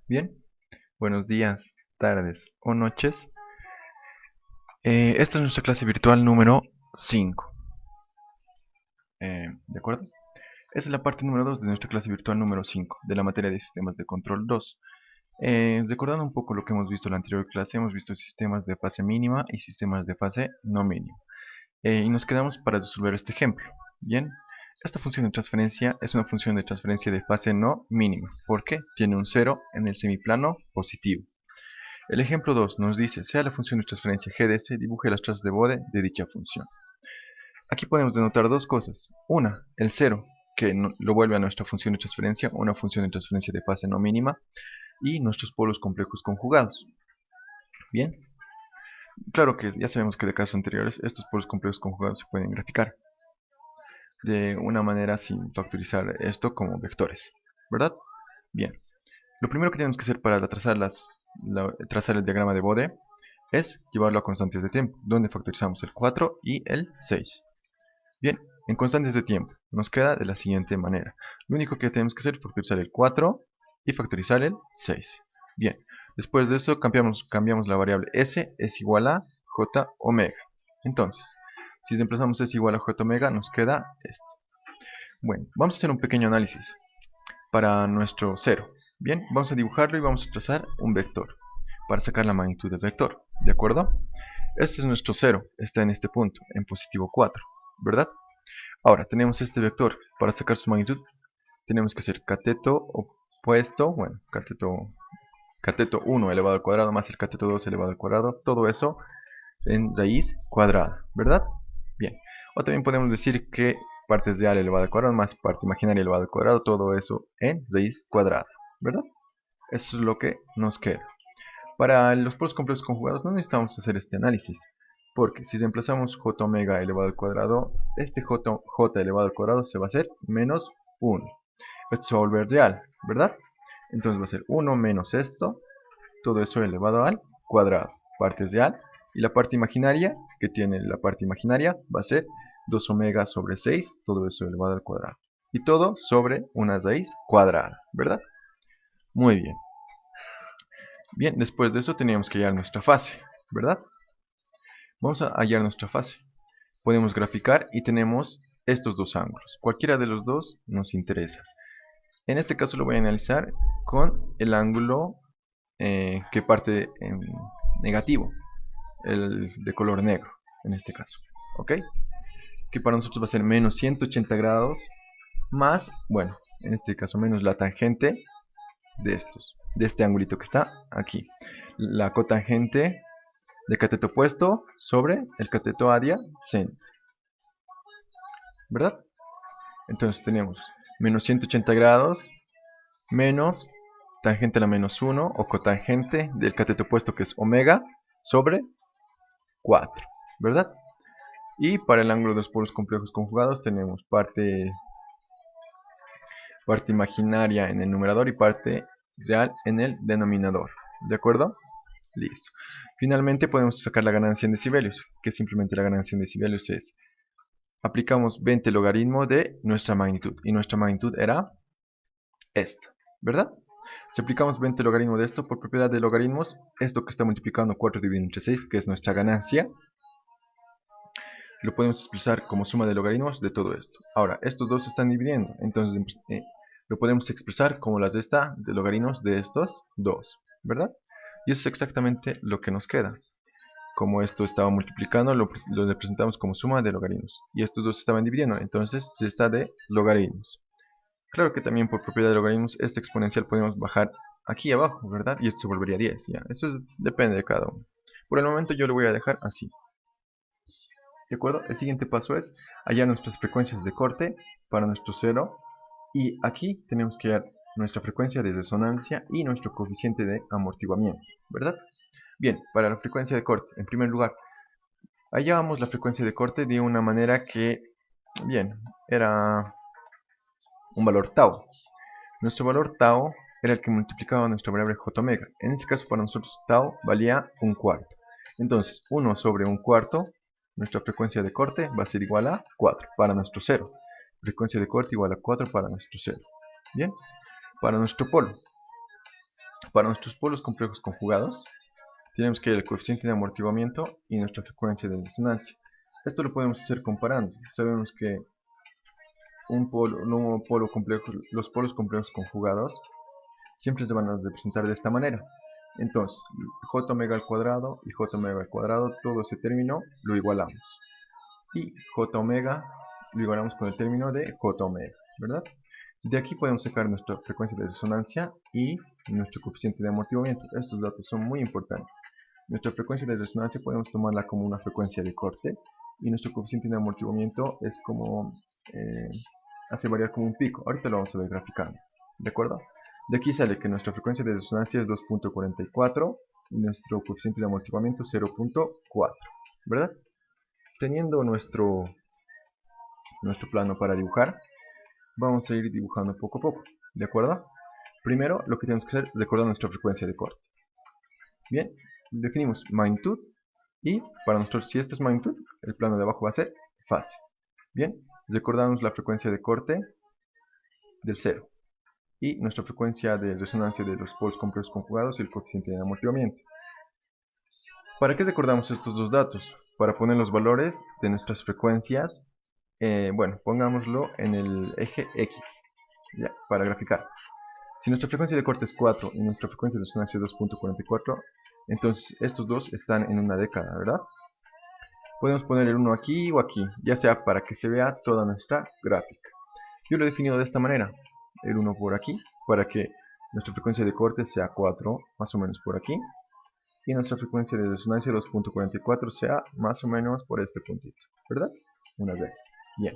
Bien, buenos días, tardes o noches. Esta es nuestra clase virtual número 5. ¿De acuerdo? Esta es la parte número 2 de nuestra clase virtual número 5 de la materia de sistemas de control 2. Recordando un poco lo que hemos visto en la anterior clase, hemos visto sistemas de fase mínima y sistemas de fase no mínima. Y nos quedamos para resolver este ejemplo. Bien, esta función de transferencia es una función de transferencia de fase no mínima. ¿Por qué? Tiene un 0 en el semiplano positivo. El ejemplo 2 nos dice, sea la función de transferencia g de s, dibuje las trazas de Bode de dicha función. Aquí podemos denotar dos cosas. Una, el 0, que lo vuelve a nuestra función de transferencia, una función de transferencia de fase no mínima, y nuestros polos complejos conjugados. Bien, claro que ya sabemos que de casos anteriores, estos polos complejos conjugados se pueden graficar de una manera sin factorizar esto como vectores, ¿verdad? Bien, lo primero que tenemos que hacer para trazar el diagrama de Bode es llevarlo a constantes de tiempo, donde factorizamos el 4 y el 6. Bien, en constantes de tiempo nos queda de la siguiente manera. Lo único que tenemos que hacer es factorizar el 4 y factorizar el 6. Bien, después de eso cambiamos la variable s es igual a j omega. Entonces, si reemplazamos s igual a j omega, nos queda esto. Bueno, vamos a hacer un pequeño análisis para nuestro 0. Bien, vamos a dibujarlo y vamos a trazar un vector para sacar la magnitud del vector. ¿De acuerdo? Este es nuestro 0, está en este punto, en positivo 4, ¿verdad? Ahora, tenemos este vector, para sacar su magnitud, tenemos que hacer cateto opuesto, bueno, cateto 1 elevado al cuadrado más el cateto 2 elevado al cuadrado, todo eso en raíz cuadrada, ¿verdad? Bien, o también podemos decir que partes real elevado al cuadrado más parte imaginaria elevado al cuadrado, todo eso en raíz cuadrada, ¿verdad? Eso es lo que nos queda. Para los polos complejos conjugados no necesitamos hacer este análisis, porque si reemplazamos j omega elevado al cuadrado, este j elevado al cuadrado se va a hacer menos 1. Esto se va a volver real, ¿verdad? Entonces va a ser 1 menos esto, todo eso elevado al cuadrado, parte real, y la parte imaginaria, que tiene la parte imaginaria, va a ser 2 omega sobre 6, todo eso elevado al cuadrado. Y todo sobre una raíz cuadrada, ¿verdad? Muy bien. Bien, después de eso teníamos que hallar nuestra fase, ¿verdad? Vamos a hallar nuestra fase. Podemos graficar y tenemos estos dos ángulos. Cualquiera de los dos nos interesa. En este caso lo voy a analizar con el ángulo que parte en negativo, el de color negro, en este caso. ¿Ok? Que para nosotros va a ser menos 180 grados más, bueno, en este caso menos la tangente de este angulito que está aquí. La cotangente de cateto opuesto sobre el cateto adyacente, ¿verdad? Entonces tenemos menos 180 grados menos tangente a la menos 1 o cotangente del cateto opuesto que es omega sobre 4, ¿verdad? Y para el ángulo de los polos complejos conjugados tenemos parte imaginaria en el numerador y parte real en el denominador, ¿de acuerdo? Listo. Finalmente podemos sacar la ganancia en decibelios, que simplemente la ganancia en decibelios es, aplicamos 20 logaritmo de nuestra magnitud, y nuestra magnitud era esta, ¿verdad? Si aplicamos 20 logaritmo de esto, por propiedad de logaritmos, esto que está multiplicando 4 dividido entre 6, que es nuestra ganancia, lo podemos expresar como suma de logaritmos de todo esto. Ahora, estos dos se están dividiendo, entonces lo podemos expresar como la resta de logaritmos de estos dos, ¿verdad? Y eso es exactamente lo que nos queda. Como esto estaba multiplicando, lo representamos como suma de logaritmos. Y estos dos se estaban dividiendo, entonces resta de logaritmos. Claro que también por propiedad de logaritmos, este exponencial podemos bajar aquí abajo, ¿verdad? Y esto se volvería 10, ¿ya? Eso depende de cada uno. Por el momento yo lo voy a dejar así. ¿De acuerdo? El siguiente paso es hallar nuestras frecuencias de corte para nuestro 0. Y aquí tenemos que hallar nuestra frecuencia de resonancia y nuestro coeficiente de amortiguamiento, ¿verdad? Bien, para la frecuencia de corte, en primer lugar, hallábamos la frecuencia de corte de una manera que, bien, era un valor tau. Nuestro valor tau era el que multiplicaba nuestra variable j omega. En este caso para nosotros tau valía un cuarto. Entonces 1 sobre un cuarto, nuestra frecuencia de corte va a ser igual a 4 para nuestro 0. Frecuencia de corte igual a 4 para nuestro 0. Bien, para nuestro polo. Para nuestros polos complejos conjugados, tenemos que el coeficiente de amortiguamiento y nuestra frecuencia de resonancia. Esto lo podemos hacer comparando. Sabemos que los polos complejos conjugados siempre se van a representar de esta manera. Entonces, j omega al cuadrado y j omega al cuadrado, todo ese término lo igualamos. Y j omega lo igualamos con el término de j omega, ¿verdad? De aquí podemos sacar nuestra frecuencia de resonancia y nuestro coeficiente de amortiguamiento. Estos datos son muy importantes. Nuestra frecuencia de resonancia podemos tomarla como una frecuencia de corte y nuestro coeficiente de amortiguamiento es como hace variar como un pico. Ahorita lo vamos a ver graficando, ¿de acuerdo? De aquí sale que nuestra frecuencia de resonancia es 2.44 y nuestro coeficiente de amortiguamiento 0.4, ¿verdad? Teniendo nuestro plano para dibujar, vamos a ir dibujando poco a poco, ¿de acuerdo? Primero lo que tenemos que hacer es recordar nuestra frecuencia de corte. Bien, definimos magnitud y para nosotros, si esto es magnitud, el plano de abajo va a ser fase. Bien, recordamos la frecuencia de corte del 0 y nuestra frecuencia de resonancia de los polos complejos conjugados y el coeficiente de amortiguamiento. ¿Para qué recordamos estos dos datos? Para poner los valores de nuestras frecuencias, bueno, pongámoslo en el eje X, ya, para graficar. Si nuestra frecuencia de corte es 4 y nuestra frecuencia de resonancia es 2.44, entonces estos dos están en una década, ¿verdad? Podemos poner el 1 aquí o aquí, ya sea para que se vea toda nuestra gráfica. Yo lo he definido de esta manera, el 1 por aquí, para que nuestra frecuencia de corte sea 4, más o menos por aquí, y nuestra frecuencia de resonancia 2.44 sea más o menos por este puntito, ¿verdad? Una vez. Bien.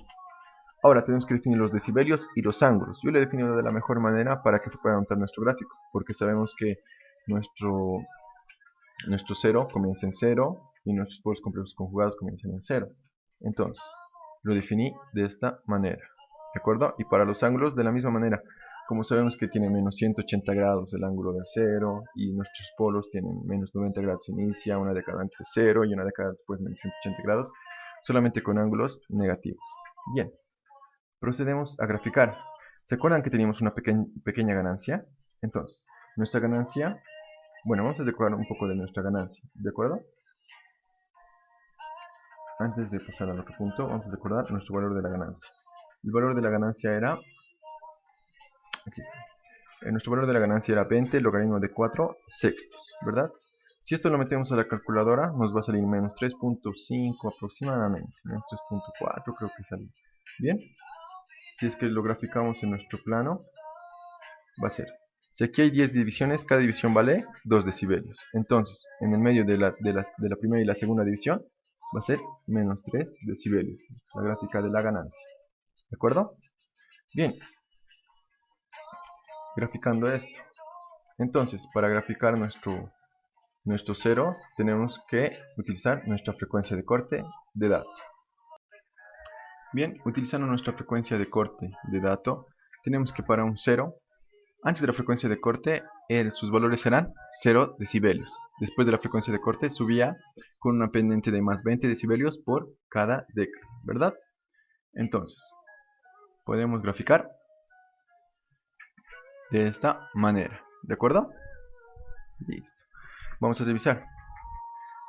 Ahora tenemos que definir los decibelios y los ángulos. Yo lo he definido de la mejor manera para que se pueda notar nuestro gráfico, porque sabemos que nuestro 0 comienza en 0 y nuestros polos complejos conjugados comienzan en 0. Entonces, lo definí de esta manera, ¿de acuerdo? Y para los ángulos de la misma manera. Como sabemos que tiene menos 180 grados el ángulo de 0 y nuestros polos tienen menos 90 grados inicia, una década antes de 0 y una década después menos 180 grados, solamente con ángulos negativos. Bien, procedemos a graficar. ¿Se acuerdan que teníamos una pequeña ganancia? Entonces, nuestra ganancia, bueno, vamos a recordar un poco de nuestra ganancia, ¿de acuerdo? Antes de pasar al otro punto, vamos a recordar nuestro valor de la ganancia. El valor de la ganancia era... Aquí. Nuestro valor de la ganancia era 20 logaritmo de 4 sextos, ¿verdad? Si esto lo metemos a la calculadora, nos va a salir menos 3.5 aproximadamente, menos 3.4 creo que sale. Bien, si es que lo graficamos en nuestro plano, va a ser, si aquí hay 10 divisiones, cada división vale 2 decibelios. Entonces, en el medio de la primera y la segunda división, va a ser menos 3 decibelios, la gráfica de la ganancia. ¿De acuerdo? Bien, graficando esto. Entonces, para graficar nuestro 0, tenemos que utilizar nuestra frecuencia de corte de dato. Bien, utilizando nuestra frecuencia de corte de dato, tenemos que para un 0, antes de la frecuencia de corte, sus valores serán 0 decibelios. Después de la frecuencia de corte, subía con una pendiente de más 20 decibelios por cada década, ¿verdad? Entonces, podemos graficar de esta manera, ¿de acuerdo? Listo. Vamos a revisar.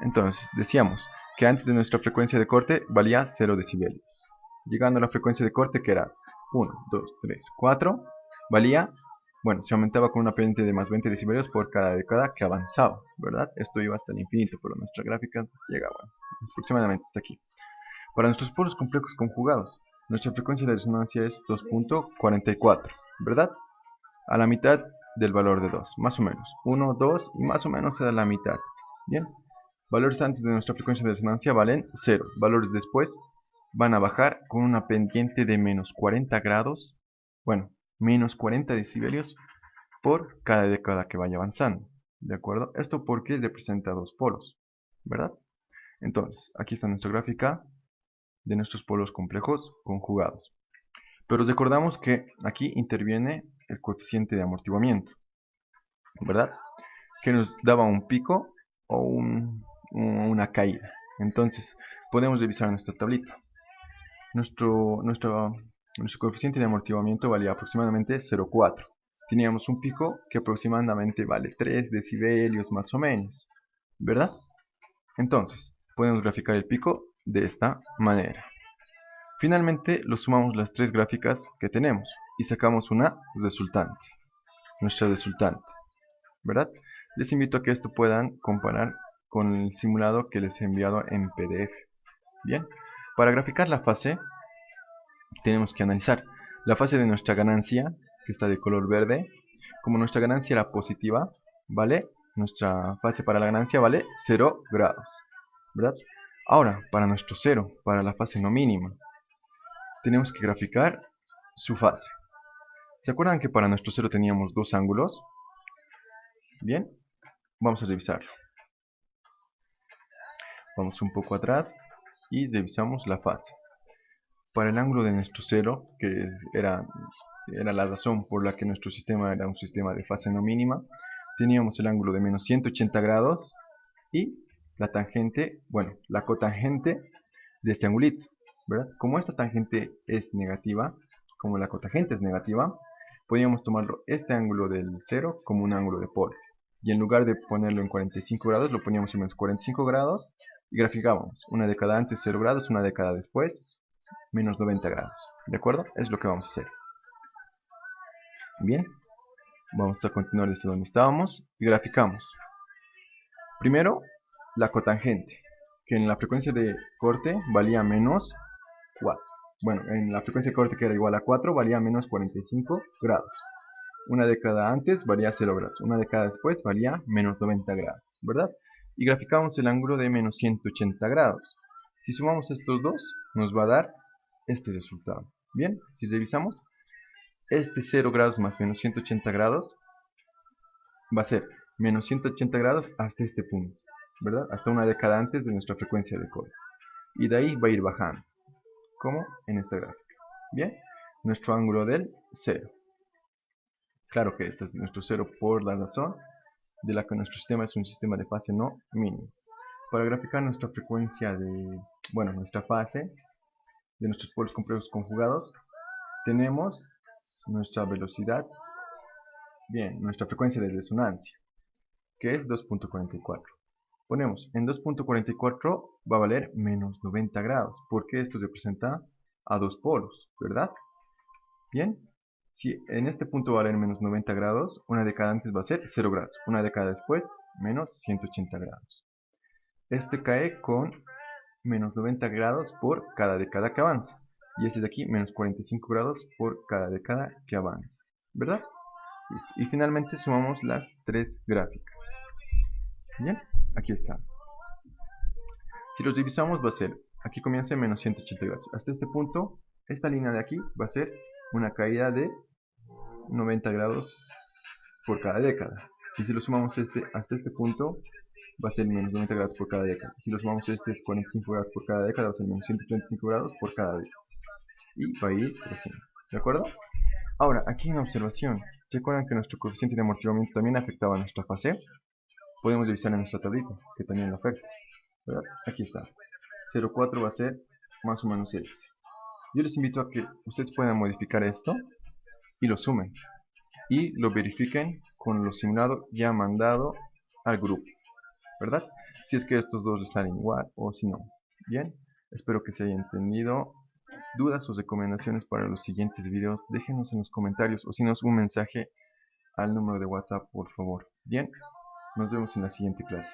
Entonces, decíamos que antes de nuestra frecuencia de corte valía 0 decibelios. Llegando a la frecuencia de corte, que era 1, 2, 3, 4, valía, bueno, se aumentaba con una pendiente de más 20 decibelios por cada década que avanzaba, ¿verdad? Esto iba hasta el infinito, pero nuestra gráfica llegaba aproximadamente hasta aquí. Para nuestros polos complejos conjugados, nuestra frecuencia de resonancia es 2.44, ¿verdad? A la mitad del valor de 2, más o menos. 1, 2 y más o menos a la mitad. Bien. Valores antes de nuestra frecuencia de resonancia valen 0. Valores después van a bajar con una pendiente de menos 40 grados. Bueno, menos 40 decibelios por cada década que vaya avanzando. ¿De acuerdo? Esto porque representa dos polos, ¿verdad? Entonces, aquí está nuestra gráfica de nuestros polos complejos conjugados. Pero recordamos que aquí interviene el coeficiente de amortiguamiento, ¿verdad? Que nos daba un pico o una caída. Entonces, podemos revisar nuestra tablita. Nuestro coeficiente de amortiguamiento valía aproximadamente 0,4. teníamos un pico que aproximadamente vale 3 decibelios más o menos, ¿verdad? Entonces, podemos graficar el pico de esta manera. Finalmente, lo sumamos las tres gráficas que tenemos y sacamos una resultante, nuestra resultante, ¿verdad? Les invito a que esto puedan comparar con el simulado que les he enviado en PDF. Bien, para graficar la fase, tenemos que analizar la fase de nuestra ganancia, que está de color verde. Como nuestra ganancia era positiva, ¿vale? Nuestra fase para la ganancia vale 0 grados, ¿verdad? Ahora, para nuestro 0, para la fase no mínima, tenemos que graficar su fase. ¿Se acuerdan que para nuestro 0 teníamos dos ángulos? Bien, vamos a revisarlo. Vamos un poco atrás y revisamos la fase. Para el ángulo de nuestro 0, que era la razón por la que nuestro sistema era un sistema de fase no mínima, teníamos el ángulo de menos 180 grados y la tangente, bueno, la cotangente de este angulito, ¿verdad? Como esta tangente es negativa, como la cotangente es negativa, podíamos tomarlo este ángulo del 0 como un ángulo de polo. Y en lugar de ponerlo en 45 grados, lo poníamos en menos 45 grados y graficábamos una década antes 0 grados, una década después menos 90 grados. ¿De acuerdo? Es lo que vamos a hacer. Bien, vamos a continuar desde donde estábamos y graficamos. Primero, la cotangente, que en la frecuencia de corte valía menos 4. Bueno, en la frecuencia de corte que era igual a 4 valía menos 45 grados. Una década antes valía 0 grados. Una década después valía menos 90 grados, ¿verdad? Y graficamos el ángulo de menos 180 grados. Si sumamos estos dos, nos va a dar este resultado. Bien, si revisamos, este 0 grados más menos 180 grados va a ser menos 180 grados hasta este punto, ¿verdad? Hasta una década antes de nuestra frecuencia de corte. Y de ahí va a ir bajando, como en esta gráfica. Bien, nuestro ángulo del 0. Claro que este es nuestro 0 por la razón de la que nuestro sistema es un sistema de fase no mínimo. Para graficar nuestra frecuencia de, bueno, nuestra fase de nuestros polos complejos conjugados, tenemos nuestra velocidad, bien, nuestra frecuencia de resonancia, que es 2.44. Ponemos en 2.44 va a valer menos 90 grados, porque esto representa a dos polos, ¿verdad? Bien, si en este punto va a valer menos 90 grados, una década antes va a ser 0 grados, una década después menos 180 grados. Este cae con menos 90 grados por cada década que avanza. Y este de aquí, menos 45 grados por cada década que avanza, ¿verdad? Y finalmente sumamos las tres gráficas. Bien, aquí está. Si los divisamos va a ser, aquí comienza en menos 180 grados. Hasta este punto, esta línea de aquí va a ser una caída de 90 grados por cada década. Y si lo sumamos hasta este punto, va a ser menos 90 grados por cada década. Si lo sumamos es 45 grados por cada década, va a ser menos 135 grados por cada década. Y va a ir creciendo. ¿De acuerdo? Ahora, aquí en observación, ¿se acuerdan que nuestro coeficiente de amortiguamiento también afectaba a nuestra fase? Podemos revisar en nuestra tablita, que también lo afecta, ¿verdad? Aquí está. 0,4 va a ser más o menos este. Yo les invito a que ustedes puedan modificar esto y lo sumen. Y lo verifiquen con lo simulado ya mandado al grupo, ¿verdad? Si es que estos dos les salen igual o si no. Bien, espero que se haya entendido. Dudas o recomendaciones para los siguientes videos, déjenos en los comentarios o si no un mensaje al número de WhatsApp, por favor. Bien, nos vemos en la siguiente clase.